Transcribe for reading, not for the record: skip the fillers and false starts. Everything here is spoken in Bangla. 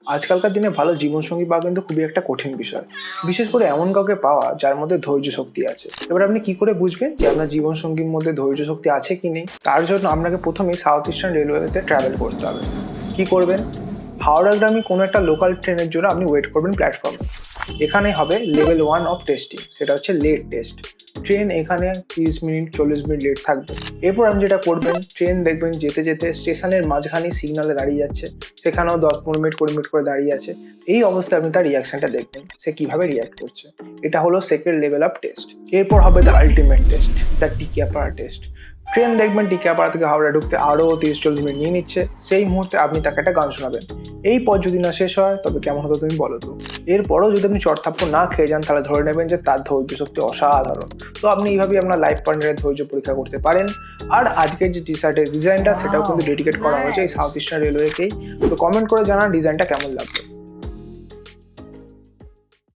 আজকালকার দিনে ভালো জীবনসঙ্গী পাওয়া কিন্তু খুবই একটা কঠিন বিষয়, বিশেষ করে এমন কাউকে পাওয়া যার মধ্যে ধৈর্য শক্তি আছে। এবার আপনি কি করে বুঝবেন যে আপনার জীবনসঙ্গীর মধ্যে ধৈর্য শক্তি আছে কি নেই? তার জন্য আপনাকে প্রথমেই সাউথ ইস্টার্ন রেলওয়েতে ট্রাভেল করতে হবে। কি করবেন? হাওড়া-গ্রামে কোনো একটা লোকাল ট্রেনের জন্য আপনি ওয়েট করবেন প্ল্যাটফর্মে। এখানে হবে লেভেল 1 অফ টেস্টিং, সেটা হচ্ছে লেট টেস্ট। ট্রেন এখানে 30 মিনিট 40 মিনিট লেট থাকবে। এরপর আপনি যেটা করবেন, ট্রেন দেখবেন যেতে যেতে স্টেশনের মাঝখানে সিগনালে দাঁড়িয়ে যাচ্ছে, সেখানেও 10-15 মিনিট 20 মিনিট করে দাঁড়িয়ে আছে। এই অবস্থায় আপনি তার রিয়াকশনটা দেখবেন, সে কিভাবে রিয়াক্ট করছে। এটা হলো সেকেন্ড লেভেল অফ টেস্ট। এরপর হবে the ultimate test, the Tikiapara test. Train দেখবেন টিকিয়াপাড়া থেকে হাওড়া ঢুকতে আরও 30-40 মিনিট নিয়ে নিচ্ছে। সেই মুহূর্তে আপনি তাকে একটা গান শোনাবেন। এই পথ যদি না শেষ হয় তবে কেমন হতো তুমি বলো তো? এরপরও যদি আপনি চড়থাপ্পড় না খেয়ে যান তাহলে ধরে নেবেন যে তার ধৈর্য শক্তি অসাধারণ। তো আপনি এইভাবেই আপনার লাইফ পার্টনারের ধৈর্য পরীক্ষা করতে পারেন। আর আজকের যে টি শার্টের ডিজাইনটা সেটাও কিন্তু ডেডিকেট করা হয়েছে এই সাউথ ইস্টার্ন রেলওয়েকেই। তো কমেন্ট করে জানান ডিজাইনটা কেমন লাগবে।